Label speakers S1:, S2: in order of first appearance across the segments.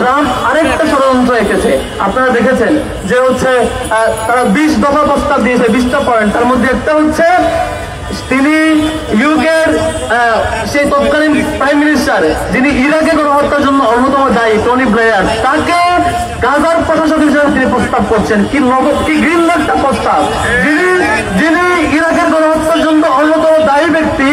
S1: Trump আরেকটা ষড়যন্ত্র এঁকেছে। আপনারা দেখেছেন যে হচ্ছে তারা 20 দফা প্রস্তাব দিয়েছে, 20টা পয়েন্ট। তার মধ্যে একটা হচ্ছে তিনি ইউকের সেই তৎকালীন প্রাইম মিনিস্টার যিনি ইরাকে গণহত্যার জন্য অন্যতম দায়ী টনি ব্লেয়ার, তাকে গাজার প্রশাসক হিসেবে তিনি প্রস্তাব করছেন। কি ঘৃণ্য একটা প্রস্তাব! যিনি ইরাকের গণহত্যার জন্য অন্যতম দায়ী ব্যক্তি,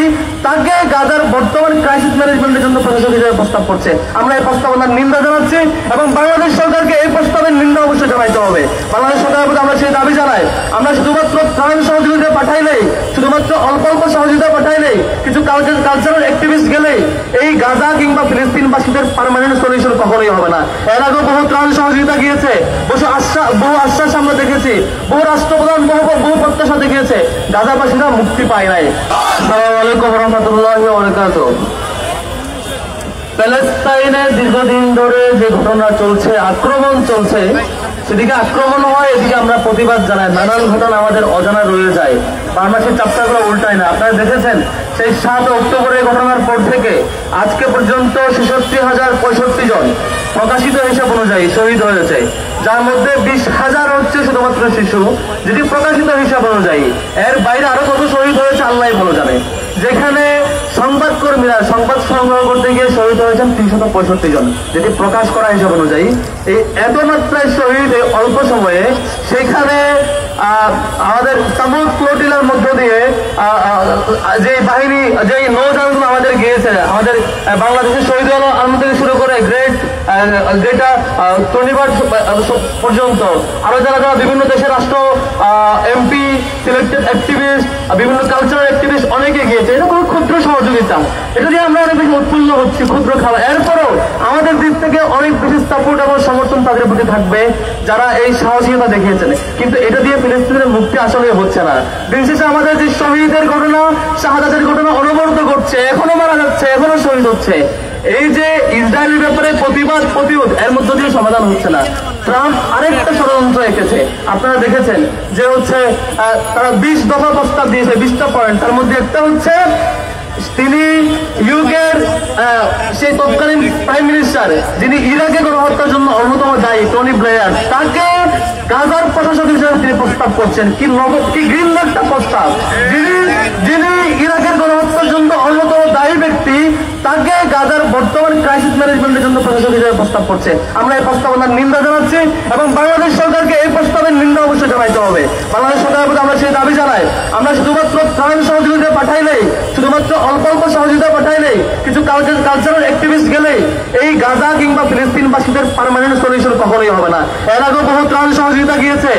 S1: তাকে গাজার বর্তমান ক্রাইসিস ম্যানেজমেন্টের জন্য প্রশাসক হিসেবে প্রস্তাব করছে। আমরা এই প্রস্তাবনার নিন্দা জানাচ্ছি এবং বাংলাদেশ সরকারকে এই প্রস্তাবের নিন্দা অবশ্যই জানাইতে হবে। বাংলাদেশ সরকারের প্রতি আমরা সেই দাবি জানাই, আমরা শুধুমাত্র ত্রাণ সহযোগিতা পাঠাইলেই, শুধুমাত্র অল্প অল্প সহযোগিতা পাঠাইলেই, কিছু কালচারাল অ্যাক্টিভিস্ট গেলেই এই গাজা কিংবা ফিলিস্তিনবাসীদের পার্মানেন্ট সলিউশন কখনোই হবে না। এর আগে বহু ত্রাণ সহযোগিতা গিয়েছে, বহু আশ্বাস আমরা দেখেছি, বহু রাষ্ট্রপ্রধান বহু প্রত্যাশা দেখিয়েছে, গাজাবাসীরা মুক্তি পায় নাই। আসসালামু আলাইকুম রহমতুল্লাহি ওয়া বারাকাতুহু। প্যালেস্তাইনে দীর্ঘদিন ধরে যে ঘটনা চলছে, আক্রমণ চলছে, সেদিকে আক্রমণ হয়, এদিকে আমরা প্রতিবাদ জানাই। নানান ঘটনা আমাদের অজানা রয়ে যায়, বাংলাদেশের চাপটাগুলো উল্টায় না। আপনারা দেখেছেন সেই 7 অক্টোবরের ঘটনার পর থেকে আজকে পর্যন্ত 66,065 জন প্রকাশিত হিসাব অনুযায়ী শহীদ হয়েছে, যার মধ্যে 20,000 হচ্ছে শুধুমাত্র শিশু, যেটি প্রকাশিত হিসাব অনুযায়ী। এর বাইরে আরো কত শহীদ হয়েছে আল্লাহ ভালো জানে। যেখানে সংবাদকর্মীরা সংবাদ সংগ্রহ করতে গিয়ে শহীদ হয়েছেন 365 জন, যেটি প্রকাশ করা হিসাব অনুযায়ী। এই এত মাত্রায় শহীদ এই অল্প সময়ে, সেখানে আমাদের সামুদ ফ্লোটিলার মধ্য দিয়ে যে বাহিনী, যে নৌযানগুলো আমাদের গিয়েছে, আমাদের বাংলাদেশের শহীদ আলম থেকে শুরু করে যেটা টর্নিবার্ড পর্যন্ত, আরো যারা বিভিন্ন দেশের রাষ্ট্র এমপি, সিলেক্টেড অ্যাক্টিভিস্ট, বিভিন্ন কালচারাল অ্যাক্টিভিস্ট অনেকে গিয়েছে। এটা কোনো ক্ষুদ্র সহযোগিতা, এটা দিয়ে আমরা অনেক বেশি উৎফুল্ল হচ্ছি, ক্ষুদ্র খাবার। এরপরও আমাদের দিক থেকে অনেক বেশি সাপোর্ট এবং সমর্থন তাদের প্রতি থাকবে যারা এই সাহসিকতা দেখিয়েছেন। কিন্তু এটা দিয়ে ফিলিস্তিনের মুক্তি আসলে হচ্ছে না। দিন শেষে আমাদের যে শহীদের ঘটনা, শাহাদাতের ঘটনা অনবরত ঘটছে, এখনো মারা যাচ্ছে, এখনো শহীদ হচ্ছে। এই যে ইসরায়েলের ব্যাপারে প্রতিবাদ প্রতিরোধ, এর মধ্য দিয়ে সমাধান হচ্ছে না। ট্রাম্প আরেকটা ষড়যন্ত্র এঁকেছে। আপনারা দেখেছেন যে হচ্ছে তারা 20 দফা প্রস্তাব দিয়েছে, 20টা পয়েন্ট। তার মধ্যে একটা হচ্ছে তিনি ইউকের সেই তৎকালীন প্রাইম মিনিস্টার যিনি ইরাকে গণহত্যার জন্য অন্যতম দায়ী টনি ব্লেয়ার, তাকে গাজার প্রশাসক হিসেবে তিনি প্রস্তাব করছেন। কি ঘৃণ্য একটা প্রস্তাব! যিনি ইরাকের গণহত্যার জন্য অন্যতম দায়ী ব্যক্তি, তাকে গাজার বর্তমান ক্রাইসিস ম্যানেজমেন্টের জন্য প্রশাসক হিসেবে প্রস্তাব করছে। আমরা এই প্রস্তাবনার নিন্দা জানাচ্ছি এবং বাংলাদেশ সরকারকে এই প্রস্তাবের নিন্দা অবশ্যই জানাইতে হবে। বাংলাদেশ সরকারের প্রতি আমরা সেই দাবি জানাই, আমরা শুধুমাত্র ত্রাণ সহযোগিতা পাঠাইলেই, শুধুমাত্র অল্প অল্প সহযোগিতা পাঠাইলেই, কিছু কালচারাল অ্যাক্টিভিস্ট গেলেই এই গাজা কিংবা ফিলিস্তিনবাসীদের পার্মানেন্ট সলিউশন কখনোই হবে না। এর আগে বহু ত্রাণ সহযোগিতা গিয়েছে,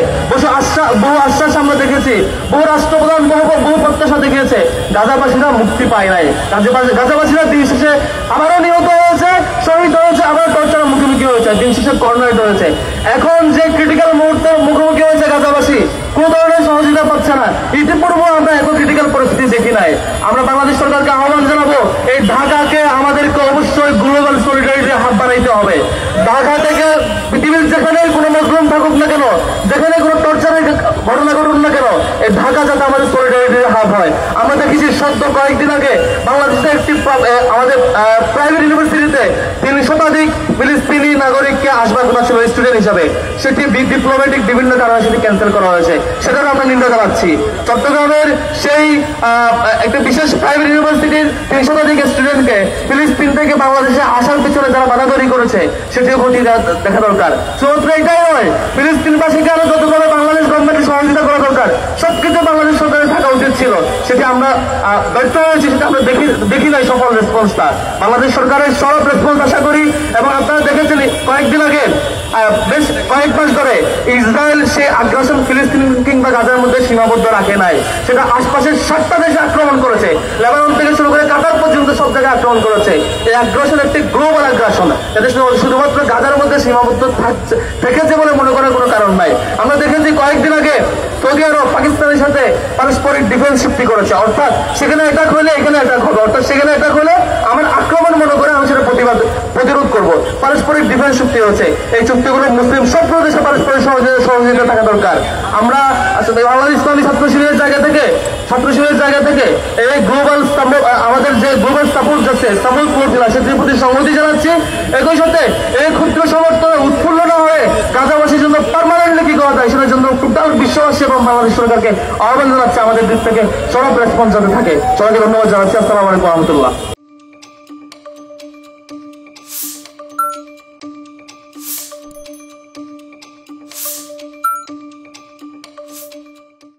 S1: বহু আশ্বাস আমরা দেখেছি, বহু রাষ্ট্রপ্রধান বহু প্রত্যাশা দেখিয়েছে, গাজাবাসীরা মুক্তি পায় নাই। গাজাবাসীরা দিন শেষে আবারও নিহত হয়েছে, শহীদ হয়েছে, আবার টর্চারের মুখোমুখি হয়েছে, দিন শেষে কর্নারেট হয়েছে। এখন যে ক্রিটিক্যাল মুহূর্তের মুখোমুখি হয়েছে গাজাবাসী, কোন ধরনের সহযোগিতা পাচ্ছে না। ইতিপূর্বে আমরা এত ক্রিটিক্যাল পরিস্থিতি দেখি নাই। আমরা বাংলাদেশ সরকারকে আহ্বান জানাবো, এই ঢাকাকে আমাদেরকে অবশ্যই গ্লোবাল সলিডারিটির হাব বানাইতে হবে। ঢাকা থেকে পৃথিবীর যেখানে কোনো মজলুম থাকুক না কেন, যেখানে কোনো টর্চারের ঘটনা ঘটুক না কেন, এই ঢাকা যাতে আমাদের সলিডারিটির হাব হয়। আমরা দেখেছি সদ্য কয়েকদিন আগে বাংলাদেশের একটি আমাদের প্রাইভেট ইউনিভার্সিটিতে 3 শতাধিক ফিলিস্তিনি নাগরিককে আসবার কথা ছিল স্টুডেন্ট হিসাবে, সেটি ডিপ্লোম্যাটিক বিভিন্ন কারণে সেটি ক্যান্সেল করা হয়েছে, সেটারও আমরা নিন্দা জানাচ্ছি। চট্টগ্রামের সেই একটা বিশেষ প্রাইভেট ইউনিভার্সিটির 3 শতাধিক স্টুডেন্টকে ফিলিস্তিন থেকে বাংলাদেশে আসার পিছনে যারা বাধাদারি করেছে, সেটিও খতিয়ে দেখা দরকার। শুধুমাত্র এটাই নয়, ফিলিস্তিনবাসীকে আরো যতভাবে বাংলাদেশ গভর্নমেন্টের সহযোগিতা করা দরকার, সবকিছু বাংলাদেশ সরকারের থাকা উচিত ছিল। সেটি আমরা ব্যর্থ হয়েছি, সেটা আমরা দেখি নাই সফল রেসপন্সটা। বাংলাদেশ সরকারের সব রেসপন্স আশা করি। এবং আপনারা দেখেছেন কয়েকদিন আগে, বেশ কয়েক মাস ধরে ইসরায়েল সে আগ্রাসন ফিলিস্তিন কিংবা গাজার মধ্যে সীমাবদ্ধ রাখে নাই, সেটা আশপাশের 7টা দেশে আক্রমণ করেছে, লেবানন থেকে শুরু করে কাতার পর্যন্ত সব জায়গায় আক্রমণ করেছে। এই আগ্রাসন একটি গ্লোবাল আগ্রাসন, এতে শুধুমাত্র গাজার মধ্যে সীমাবদ্ধ থেকেছে বলে মনে করার কোনো কারণ নাই। আমরা দেখেছি কয়েকদিন আগে সৌদি আরব পাকিস্তানের সাথে পারস্পরিক ডিফেন্স চুক্তি করেছে, অর্থাৎ সেখানে অ্যাটাক হলে এখানে অ্যাটাক হবে, অর্থাৎ সেখানে অ্যাটাক হলে আমার আক্রমণ মনে করে আমি সেটা প্রতিবাদ প্রতিরোধ করব। পারস্পরিক ডিফেন্স চুক্তি হচ্ছে, এই চুক্তিগুলো মুসলিম সব দেশে পারস্পরিক সহযোগিতা থাকা দরকার। আমরা আসলে বাংলাদেশ ইসলামী ছাত্র শিবিরের জায়গা থেকে এই গ্লোবাল আমাদের যে গ্লোবাল সাপোর্ট যাচ্ছে সাপোর্ট করছিল সেটির প্রতি সংহতি জানাচ্ছি। একই সাথে এই ক্ষুদ্র সমর্থনে উৎফুল্ল না হয়ে গাজাবাসীর জন্য পার্মানেন্টলি কি করা যায় সেটার জন্য টোটাল বিশ্ববাসী এবং বাংলাদেশ সরকারকে আহ্বান জানাচ্ছে আমাদের দিক থেকে সরব রেসপন্স যাতে থাকে। সবাইকে ধন্যবাদ জানাচ্ছি। আসসালামু আলাইকুম রহমতুল্লাহ।